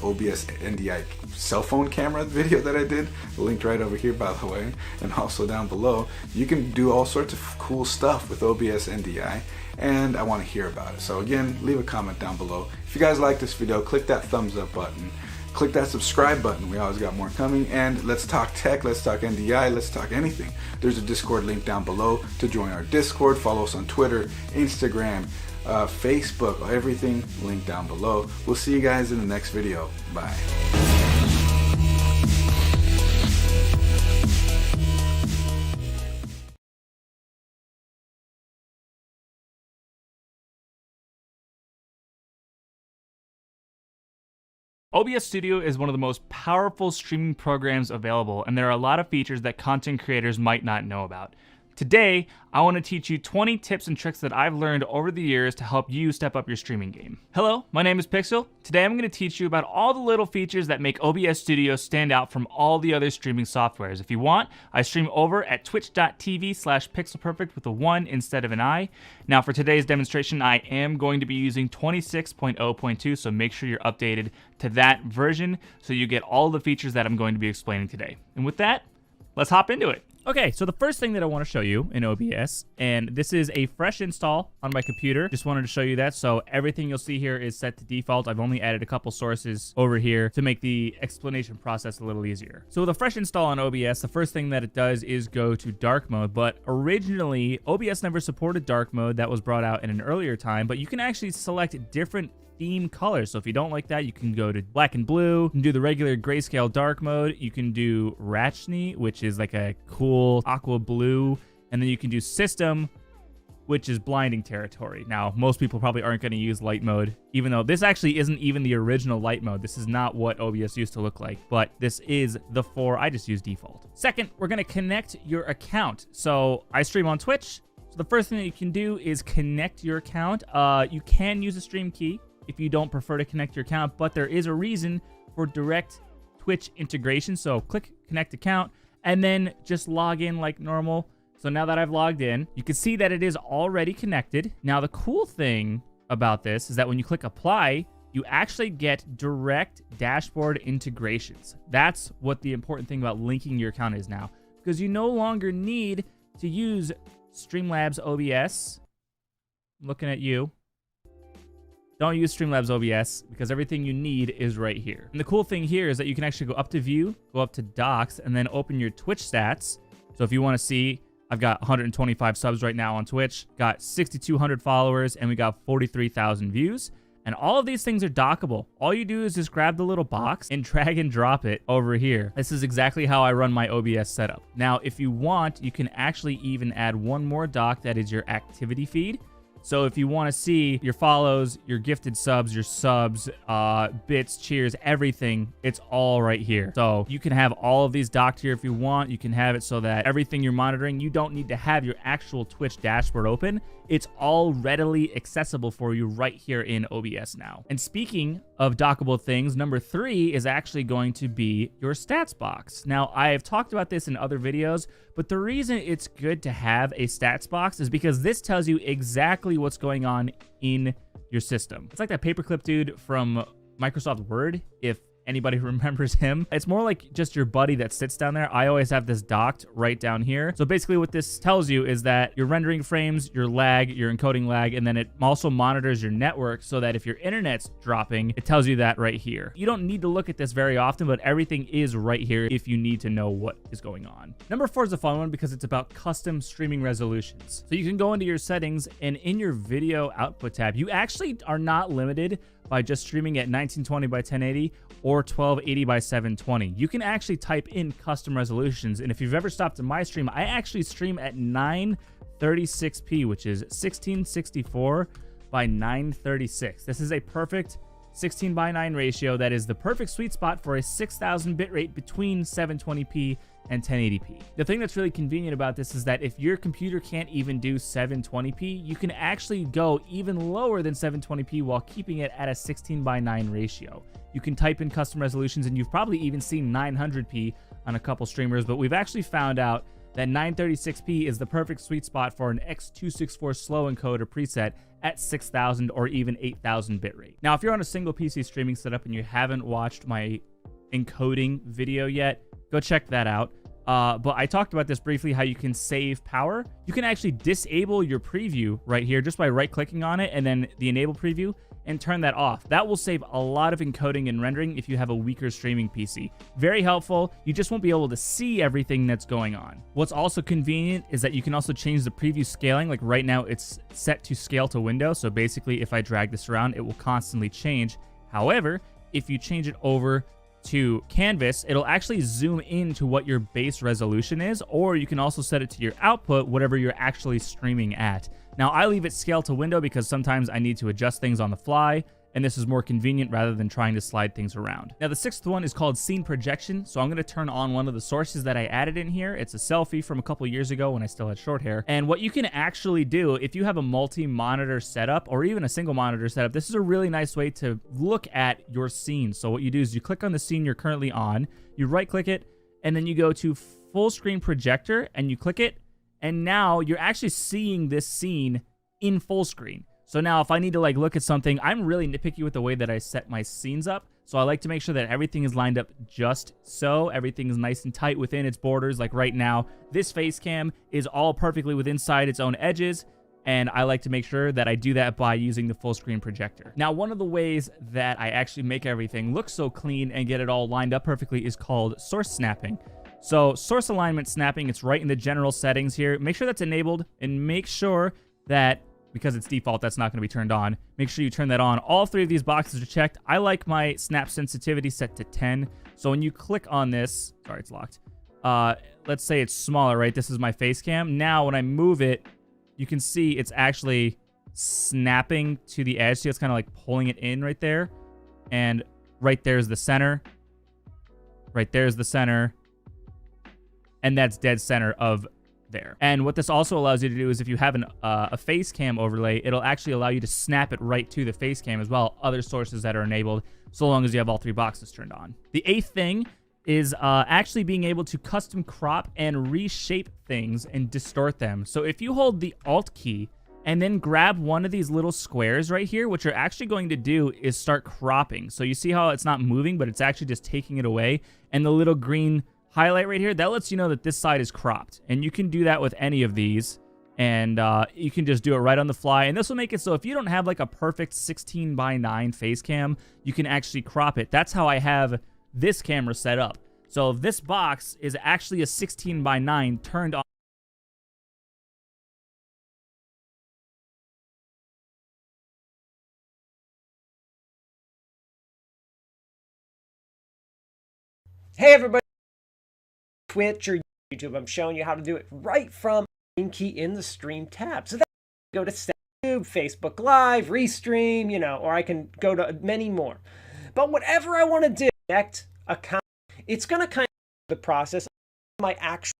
OBS NDI cell phone camera video that I did, linked right over here by the way, and also down below. You can do all sorts of cool stuff with OBS NDI, and I want to hear about it. So again, leave a comment down below. If you guys like this video, click that thumbs up button, click that subscribe button. We always got more coming, and let's talk tech, let's talk NDI, let's talk anything. There's a Discord link down below to join our Discord. Follow us on Twitter, Instagram, Facebook, everything linked down below. We'll see you guys in the next video. Bye. OBS Studio is one of the most powerful streaming programs available, and there are a lot of features that content creators might not know about. Today, I want to teach you 20 tips and tricks that I've learned over the years to help you step up your streaming game. Hello, my name is Pixel. Today I'm going to teach you about all the little features that make OBS Studio stand out from all the other streaming softwares. If you want, I stream over at twitch.tv/pixelperfect with a 1 instead of an I. Now for today's demonstration, I am going to be using 26.0.2, so make sure you're updated to that version so you get all the features that I'm going to be explaining today. And with that, let's hop into it. Okay, so the first thing that I want to show you in OBS, and this is a fresh install on my computer. Just wanted to show you that. So everything you'll see here is set to default. I've only added a couple sources over here to make the explanation process a little easier. So with a fresh install on OBS, the first thing that it does is go to dark mode. But originally, OBS never supported dark mode. That was brought out in an earlier time, but you can actually select different theme colors. So if you don't like that, you can go to black and blue. You can do the regular grayscale dark mode. You can do Rachni, which is like a cool aqua blue. And then you can do system, which is blinding territory. Now, most people probably aren't going to use light mode, even though this actually isn't even the original light mode. This is not what OBS used to look like, but this is the 4. I just use default. Second, we're going to connect your account. So I stream on Twitch. So the first thing that you can do is connect your account. You can use a stream key if you don't prefer to connect your account, but there is a reason for direct Twitch integration. So click connect account and then just log in like normal. So now that I've logged in, you can see that it is already connected. Now the cool thing about this is that when you click apply, you actually get direct dashboard integrations. That's what the important thing about linking your account is now, because you no longer need to use Streamlabs OBS. I'm looking at you. Don't use Streamlabs OBS because everything you need is right here. And the cool thing here is that you can actually go up to view, go up to docs, and then open your Twitch stats. So if you want to see, I've got 125 subs right now on Twitch, got 6,200 followers, and we got 43,000 views. And all of these things are dockable. All you do is just grab the little box and drag and drop it over here. This is exactly how I run my OBS setup. Now, if you want, you can actually even add one more doc that is your activity feed. So if you want to see your follows, your gifted subs, your subs, bits, cheers, everything, it's all right here. So you can have all of these docked here if you want. You can have it so that everything you're monitoring, you don't need to have your actual Twitch dashboard open. It's all readily accessible for you right here in OBS now. And speaking of dockable things, number 3 is actually going to be your stats box. Now, I have talked about this in other videos, but the reason it's good to have a stats box is because this tells you exactly what's going on in your system. It's like that paperclip dude from Microsoft Word, if anybody remembers him. It's more like just your buddy that sits down there. I always have this docked right down here. So basically what this tells you is that your rendering frames, your lag, your encoding lag, and then it also monitors your network so that if your internet's dropping, it tells you that right here. You don't need to look at this very often, but everything is right here if you need to know what is going on. Number 4 is a fun one because it's about custom streaming resolutions. So you can go into your settings, and in your video output tab, you actually are not limited by just streaming at 1920 by 1080 or 1280 by 720. You can actually type in custom resolutions, and if you've ever stopped in my stream, I actually stream at 936p, which is 1664 by 936. This is a perfect 16:9 ratio that is the perfect sweet spot for a 6000 bitrate between 720p and 1080p. The thing that's really convenient about this is that if your computer can't even do 720p, you can actually go even lower than 720p while keeping it at a 16:9 ratio. You can type in custom resolutions, and you've probably even seen 900p on a couple streamers, but we've actually found out that 936p is the perfect sweet spot for an X264 slow encoder preset at 6000 or even 8000 bitrate. Now, if you're on a single PC streaming setup and you haven't watched my encoding video yet, go check that out. But I talked about this briefly, how you can save power. You can actually disable your preview right here just by right-clicking on it and then the enable preview and turn that off. That will save a lot of encoding and rendering if you have a weaker streaming PC. Very helpful. You just won't be able to see everything that's going on. What's also convenient is that you can also change the preview scaling. Like right now it's set to scale to window. So basically if I drag this around, it will constantly change. However, if you change it over to canvas, it'll actually zoom into what your base resolution is, or you can also set it to your output, whatever you're actually streaming at. Now, I leave it scale to window because sometimes I need to adjust things on the fly, and this is more convenient rather than trying to slide things around. Now, the sixth one is called scene projection, so I'm going to turn on one of the sources that I added in here. It's a selfie from a couple years ago when I still had short hair, and what you can actually do if you have a multi-monitor setup or even a single monitor setup, this is a really nice way to look at your scene. So what you do is you click on the scene you're currently on, you right-click it, and then you go to full screen projector, and you click it, and now you're actually seeing this scene in full screen. So now if I need to like look at something, I'm really nitpicky with the way that I set my scenes up. So I like to make sure that everything is lined up just so. Everything is nice and tight within its borders. Like right now, this face cam is all perfectly within inside its own edges. And I like to make sure that I do that by using the full screen projector. Now, one of the ways that I actually make everything look so clean and get it all lined up perfectly is called source snapping. So source alignment snapping, it's right in the general settings here. Make sure that's enabled and make sure that, because it's default, that's not going to be turned on. Make sure you turn that on. All three of these boxes are checked. I like my snap sensitivity set to 10. So when you click on this, sorry, it's locked. Let's say it's smaller, right? This is my face cam. Now, when I move it, you can see it's actually snapping to the edge. See, it's kind of like pulling it in right there. And right there's the center. Right there's the center. And that's dead center of there. And what this also allows you to do is if you have a face cam overlay, it'll actually allow you to snap it right to the face cam as well. Other sources that are enabled, so long as you have all three boxes turned on. The eighth thing is actually being able to custom crop and reshape things and distort them. So if you hold the Alt key and then grab one of these little squares right here, what you're actually going to do is start cropping. So you see how it's not moving, but it's actually just taking it away. And the little green highlight right here, that lets you know that this side is cropped. And you can do that with any of these. And you can just do it right on the fly. And this will make it so if you don't have like a perfect 16:9 face cam, you can actually crop it. That's how I have this camera set up. So if this box is actually a 16:9 turned on. Hey everybody, Twitch or YouTube, I'm showing you how to do it right from the key in the stream tab. So that go to YouTube, Facebook Live, Restream, you know, or I can go to many more. But whatever I want to do, connect account, it's going to kind of the process of my actual